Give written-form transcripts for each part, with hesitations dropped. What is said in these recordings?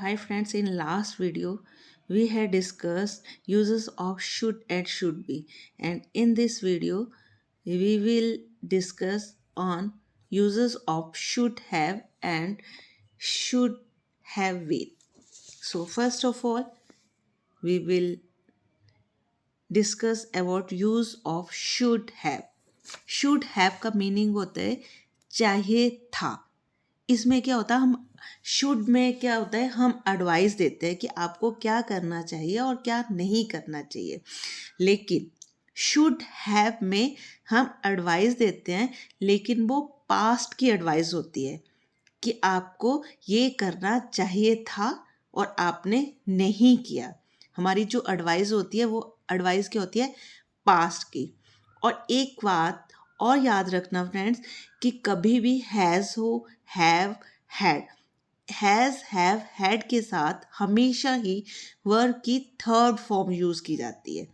hi friends, in last video we had discussed uses of should and should be, and in this video we will discuss on uses of should have and should have been. So first of all we will discuss about use of should have. Should have का meaning होता है चाहिए था। इसमें क्या होता है, हम शुड में क्या होता है, हम एडवाइस देते हैं कि आपको क्या करना चाहिए और क्या नहीं करना चाहिए। लेकिन शुड हैव में हम एडवाइस देते हैं, लेकिन वो पास्ट की एडवाइस होती है कि आपको ये करना चाहिए था और आपने नहीं किया। हमारी जो एडवाइस होती है वो एडवाइस क्या होती है, पास्ट की। और एक बात और याद रखना फ्रेंड्स कि कभी भी हैज़ हो, have, had, has, have, had के साथ हमेशा ही वर्ब की थर्ड फॉर्म यूज़ की जाती है।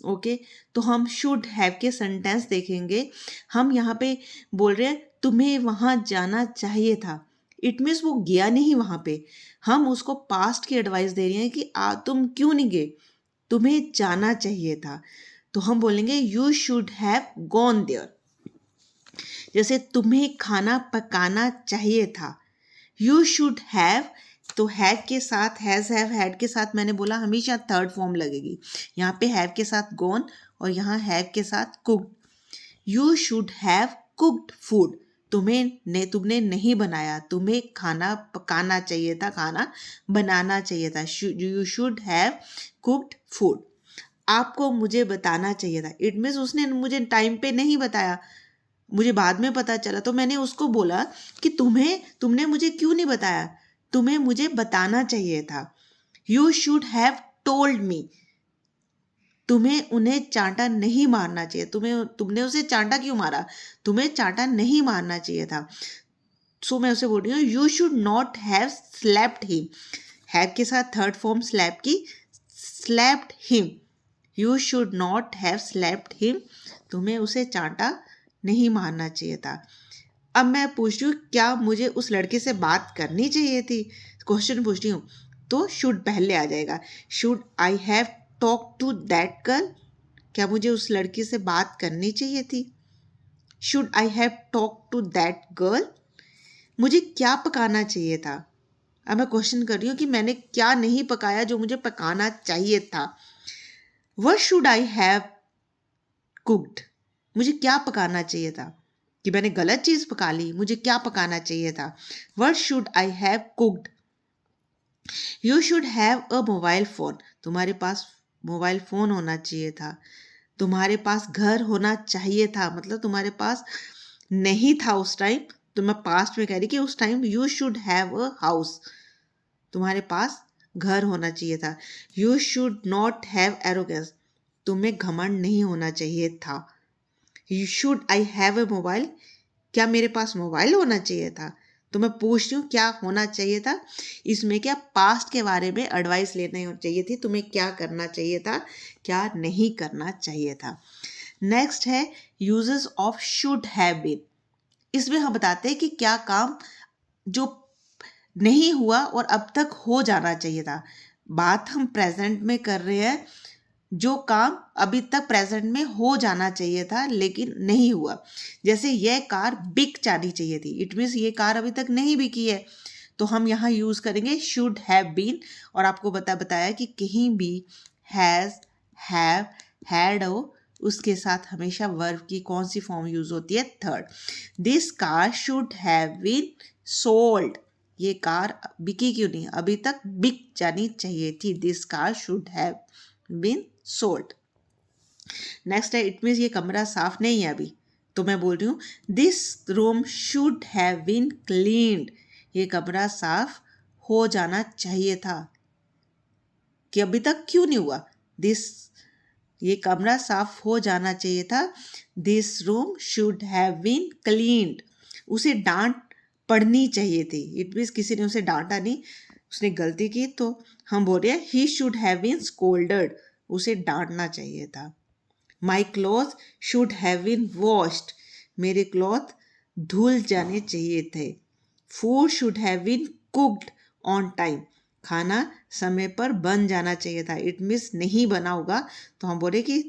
ओके, तो हम शुड हैव के सेंटेंस देखेंगे। हम यहाँ पे बोल रहे हैं तुम्हें वहाँ जाना चाहिए था। इट मीन्स वो गया नहीं वहाँ पे, हम उसको पास्ट की एडवाइस दे रहे हैं कि तुम क्यों नहीं गए, तुम्हें जाना चाहिए था। तो हम बोलेंगे you should have gone there. जैसे तुम्हें खाना पकाना चाहिए था, यू शुड हैव, तो हैव के साथ, हैज़, हैव, हैड के साथ मैंने बोला हमेशा थर्ड फॉर्म लगेगी। यहाँ पे हैव के साथ गॉन और यहाँ हैव के साथ cooked. You should have cooked food, तुमने नहीं बनाया, तुम्हें खाना पकाना चाहिए था, खाना बनाना चाहिए था। You should have cooked food. आपको मुझे बताना चाहिए था, इट मीन्स उसने मुझे टाइम पे नहीं बताया, मुझे बाद में पता चला, तो मैंने उसको बोला कि तुमने मुझे क्यों नहीं बताया, तुम्हें मुझे बताना चाहिए था। You should have told me, तुम्हें उन्हें चांटा नहीं मारना चाहिए, तुमने उसे चांटा क्यों मारा, तुम्हें चांटा नहीं मारना चाहिए था। सो मैं उसे बोल रही हूँ you should not have slapped him. Have के साथ थर्ड फॉर्म स्लैप की, slapped him. You should not have slapped him, तुम्हें उसे चांटा नहीं मारना चाहिए था। अब मैं पूछ रही हूँ क्या मुझे उस लड़के से बात करनी चाहिए थी, क्वेश्चन पूछ रही हूँ, तो शुड पहले आ जाएगा। Should I have talk to that girl, क्या मुझे उस लड़की से बात करनी चाहिए थी। Should I have talk to that girl, मुझे क्या पकाना चाहिए था। अब मैं क्वेश्चन कर रही हूँ कि मैंने क्या नहीं पकाया जो मुझे पकाना चाहिए था। What should I have cooked, मुझे क्या पकाना चाहिए था, कि मैंने गलत चीज़ पका ली, मुझे क्या पकाना चाहिए था। What should I have cooked. You should have a mobile phone, तुम्हारे पास मोबाइल फ़ोन होना चाहिए था। तुम्हारे पास घर होना चाहिए था, मतलब तुम्हारे पास नहीं था उस टाइम, तो मैं पास्ट में कह रही कि उस time you should have a house, तुम्हारे पास घर होना चाहिए था। You should not have arrogance, तुम्हें घमंड नहीं होना चाहिए था। You should I have a mobile, क्या मेरे पास मोबाइल होना चाहिए था। तो मैं पूछ रही हूँ क्या होना चाहिए था, इसमें क्या पास्ट के बारे में एडवाइस लेनी चाहिए थी, तुम्हें क्या करना चाहिए था, क्या नहीं करना चाहिए था। नेक्स्ट है uses of should have been. इसमें हम बताते हैं कि क्या काम जो नहीं हुआ और अब तक हो जाना चाहिए था। बात हम प्रेजेंट में कर रहे हैं, जो काम अभी तक प्रेजेंट में हो जाना चाहिए था लेकिन नहीं हुआ। जैसे यह कार बिक जानी चाहिए थी, इट मीन्स ये कार अभी तक नहीं बिकी है, तो हम यहाँ यूज़ करेंगे शुड हैव बीन। और आपको बताया कि कहीं भी हैज़, हैव, हैड हो, उसके साथ हमेशा वर्ब की कौन सी फॉर्म यूज़ होती है, third. This car should have been sold, ये कार बिकी क्यों नहीं, अभी तक बिक जानी चाहिए थी। This car should have been sold. Next है इट मीन्स ये कमरा साफ नहीं है अभी, तो मैं बोल रही हूँ this room should have been cleaned, ये कमरा साफ हो जाना चाहिए था, कि अभी तक क्यों नहीं हुआ। ये कमरा साफ हो जाना चाहिए था। This room should have been cleaned, उसे डांट पड़नी चाहिए थी, इट मीन्स किसी ने उसे डांटा नहीं, उसने गलती की, तो हम बोल रहे हैं he should have been scolded, उसे डांटना चाहिए था। My cloth should have been washed, मेरे क्लॉथ धुल जाने चाहिए थे। Food should have been cooked on time, खाना समय पर बन जाना चाहिए था। इट मीन्स नहीं बना होगा तो हम बोले कि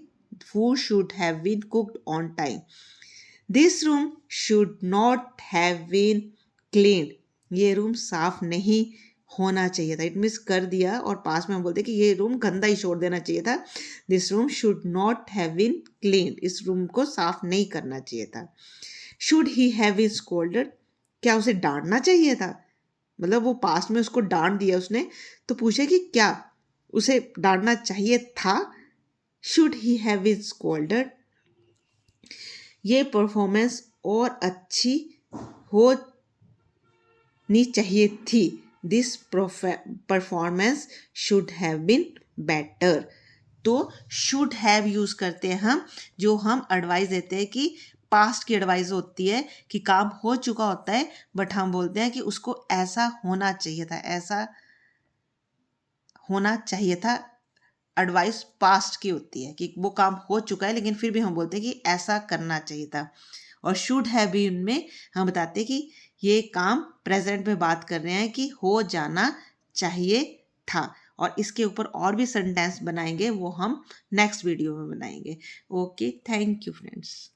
food should have been cooked on time. This room should not have been cleaned, ये रूम साफ नहीं होना चाहिए था। इट मीन्स कर दिया और पास में हम बोलते कि ये रूम गंदा ही छोड़ देना चाहिए था। This room should not have been cleaned, इस रूम को साफ नहीं करना चाहिए था। Should he have been scolded, क्या उसे डांटना चाहिए था? मतलब वो पास में उसको डांट दिया उसने, तो पूछे कि क्या उसे डांटना चाहिए था? Should he have been scolded, ये परफॉर्मेंस और अच्छी होनी चाहिए थी। This performance should have been better. तो शुड हैव यूज करते हैं हम, जो हम एडवाइस देते हैं कि पास्ट की एडवाइस होती है कि काम हो चुका होता है, बट हम बोलते हैं कि उसको ऐसा होना चाहिए था, ऐसा होना चाहिए था। एडवाइस पास्ट की होती है कि वो काम हो चुका है, लेकिन फिर भी हम बोलते हैं कि ऐसा करना चाहिए था। और शुड हैव बीन में हम बताते हैं कि ये काम प्रेजेंट में बात कर रहे हैं कि हो जाना चाहिए था। और इसके ऊपर और भी सेंटेंस बनाएंगे, वो हम नेक्स्ट वीडियो में बनाएंगे। Okay, thank you friends.